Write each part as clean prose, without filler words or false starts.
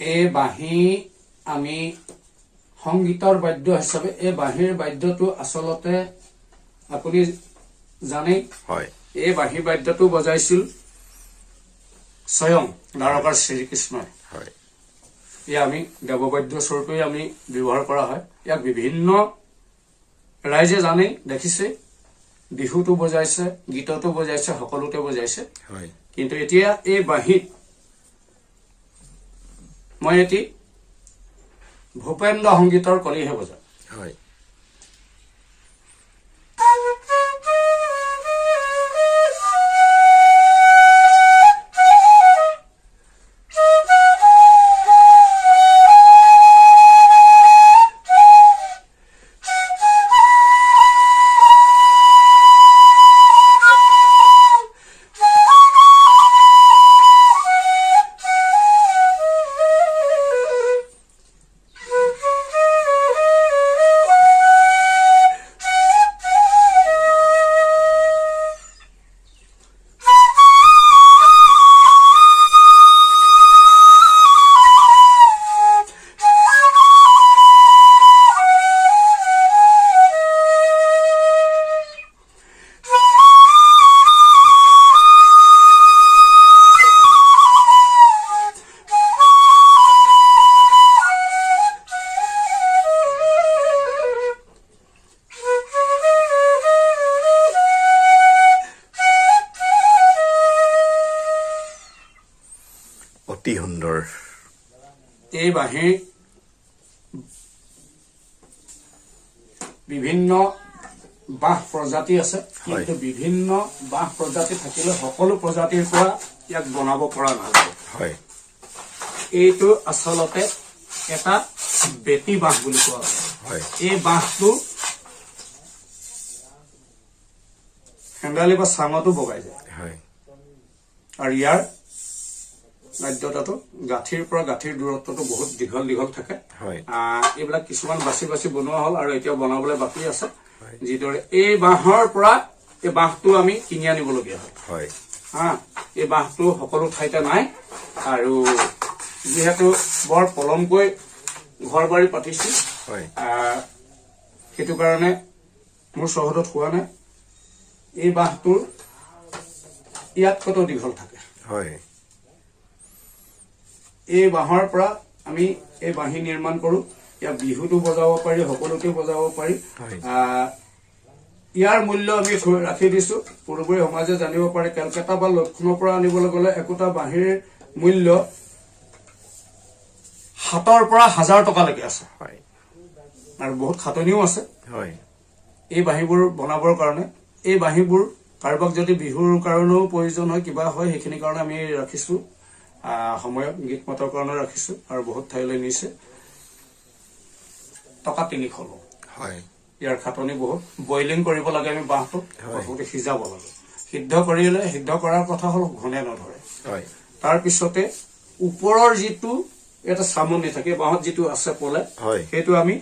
এই বাঁহী আমি সংগীতৰ বাদ্য হিচাপে এই বাঁহীৰ বাদ্যটো আচলতে আপুনি জানে হয় এই বাঁহী বাদ্যটো বজাইছিল স্বয়ং দ্বাৰকাৰ শ্ৰীকৃষ্ণই হয় ইয়া আমি দেৱবাদ্য স্বৰূপে আমি ব্যৱহাৰ কৰা হয় ইয়াক বিভিন্ন ৰাইজে জানে দেখিছে বিহুটো বজাইছে গীতটো বজাইছে সকলোতে বজাইছে হয় কিন্তু এতিয়া এই বাঁহীত মই এটি ভূপেন্দ্ৰ সংগীতৰ কলিহে বজাওঁ হয় অতি সুন্দৰ এই বাঁহীৰ বিভিন্ন বাঁহ প্ৰজাতি আছে কিন্তু বিভিন্ন বাঁহ প্ৰজাতি থাকিলে সকলো প্ৰজাতিৰ পৰা ইয়াক বনাব পৰা নাযায় হয় এইটো আচলতে এটা বেটি বাঁহ বুলি কোৱা হয় এই বাঁহটো হেন্দালি বা চাঙতো বগাই যায় হয় আৰু ইয়াৰ বাদ্যতাটো গাঁঠিৰ পৰা গাঁঠিৰ দূৰত্বটো বহুত দীঘল দীঘল থাকে হয় এইবিলাক কিছুমান বাছি বাছি বনোৱা হ'ল আৰু এতিয়া বনাবলৈ বাকী আছে যিদৰে এই বাঁহৰ পৰা এই বাঁহটো আমি কিনি আনিবলগীয়া হয় হয় এই বাঁহটো সকলো ঠাইতে নাই আৰু যিহেতু বৰ পলমকৈ ঘৰ বাৰী পাতিছো হয় সেইটো কাৰণে মোৰ চহৰত হোৱা নাই এই বাঁহটোৰ ইয়াত কত দীঘল থাকে হয় এই বাঁহৰ পৰা আমি এই বাঁহী নিৰ্মাণ কৰো ইয়াক বিহুটো বজাব পাৰি সকলোতে বজাব পাৰি ইয়াৰ মূল্য আমি ৰাখি দিছো পূৰ্বৰে সমাজে জানিব পাৰে কলকাতা বা লক্ষ্ণৌৰ পৰা আনিবলৈ গ'লে একোটা বাঁহীৰ মূল্য 7ৰ পৰা 1000 টকালৈকে আছে হয় আৰু বহুত খাটনিও আছে হয় এই বাঁহীবোৰ বনাবৰ কাৰণে এই বাঁহীবোৰ কাৰোবাক যদি বিহুৰ কাৰণেও প্ৰয়োজন হয় কিবা হয় সেইখিনি কাৰণে আমি ৰাখিছো সময়ত গীত মাতৰ কাৰণে ৰাখিছো আৰু বহুত ঠাইলৈ নিছে টকা 300 লওঁ হয় ইয়াৰ খাটনি বহুত বইলিং কৰিব লাগে আমি বাঁহটো বহুত সিজাব লাগে সিদ্ধ কৰাৰ কথা হল ঘনে নধৰে হয় তাৰ পিছতে ওপৰৰ যিটো এটা চামনি থাকে বাঁহত যিটো আছে পলে সেইটো আমি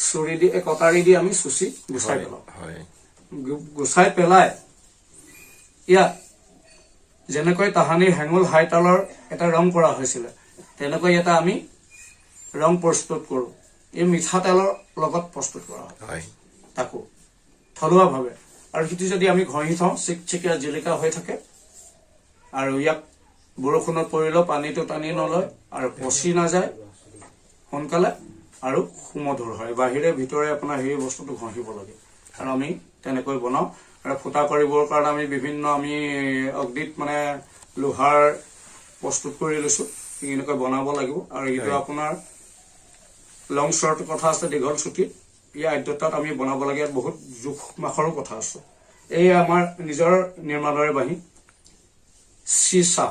চুৰি দি কটাৰি দি আমি চুচি গুচাই পেলাওঁ গুচাই পেলাই ইয়াত যেনেকৈ তাহানিৰ হেঙুল হাইতালৰ এটা ৰং কৰা হৈছিলে তেনেকৈ এটা আমি ৰং প্ৰস্তুত কৰো এই মিঠাতেলৰ লগত প্ৰস্তুত কৰা হয় তাকো থলুৱাভাৱে আৰু সেইটো যদি আমি ঘঁহি থওঁ চিকচিকীয়া জিলিকা হৈ থাকে আৰু ইয়াক বৰষুণত পৰিলেও পানীটো টানি নলয় আৰু পচি নাযায় সোনকালে আৰু সুমধুৰ হয় বাহিৰে ভিতৰে আপোনাৰ সেই বস্তুটো ঘঁহিব লাগে আৰু আমি তেনেকৈ বনাওঁ আৰু ফুটা কৰিবৰ কাৰণে আমি বিভিন্ন আমি অগ্নিত মানে লোহাৰ প্ৰস্তুত কৰি লৈছো এনেকৈ বনাব লাগিব আৰু এইটো আপোনাৰ লং শৰ্ট কথা আছে দীঘল ছুটি ইয়াৰ আদ্যতাত আমি বনাব লাগে বহুত জোখ মাখৰো কথা আছে এই আমাৰ নিজৰ নিৰ্মাণৰে বাঁহী চিচা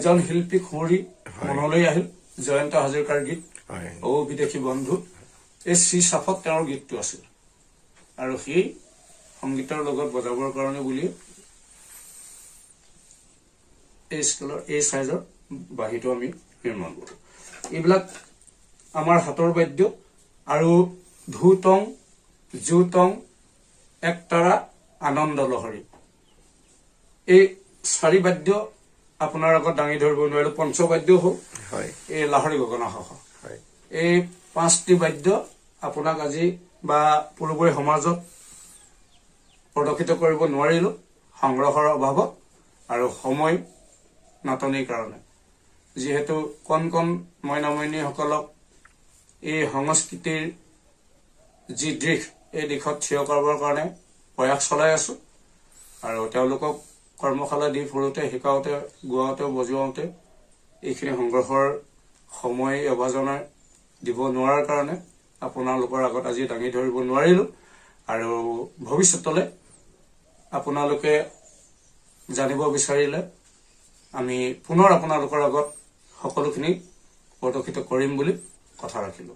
এজন শিল্পী সুঁৱৰি মনলৈ আহিল, জয়ন্ত হাজৰিকাৰ গীত ঔ বিদেশী বন্ধু। এই শ্ৰী চাফত তেওঁৰ গীতটো আছিল, আৰু সেই সংগীতৰ লগত বজাবৰ কাৰণে বুলি এই স্কেলৰ এই চাইজৰ বাঁহীটো আমি নিৰ্মাণ কৰোঁ। এইবিলাক আমাৰ হাতৰ বাদ্য। আৰু ধুতং, জুতং, একতাৰা, আনন্দ লহৰী, এই 4 বাদ্য আপোনাৰ আগত দাঙি ধৰিব নোৱাৰিলো। পঞ্চবাদ্য হ'ল এই লাহৰী গগনা সহ। এই 5টি বাদ্য আপোনাক আজি বা পূৰ্বৰে সমাজত প্ৰদৰ্শিত কৰিব নোৱাৰিলো সংগ্ৰহৰ অভাৱত আৰু সময় নাটনিৰ কাৰণে। যিহেতু কণ কণ মইনা মইনীসকলক এই সংস্কৃতিৰ যি দিশ, এই দিশত থিয় কৰাবৰ কাৰণে প্ৰয়াস চলাই আছো, আৰু তেওঁলোকক কৰ্মশালা দি ফুৰোতে, শিকাওঁতে, গোৱাওঁতে, বজোৱাওঁতে এইখিনি সংগ্ৰহৰ সময় অভাজনে দিব নোৱাৰাৰ কাৰণে আপোনালোকৰ আগত আজি দাঙি ধৰিব নোৱাৰিলো। আৰু ভৱিষ্যতলৈ আপোনালোকে জানিব বিচাৰিলে আমি পুনৰ আপোনালোকৰ আগত সকলোখিনি প্ৰদৰ্শিত কৰিম বুলি কথা ৰাখিলো।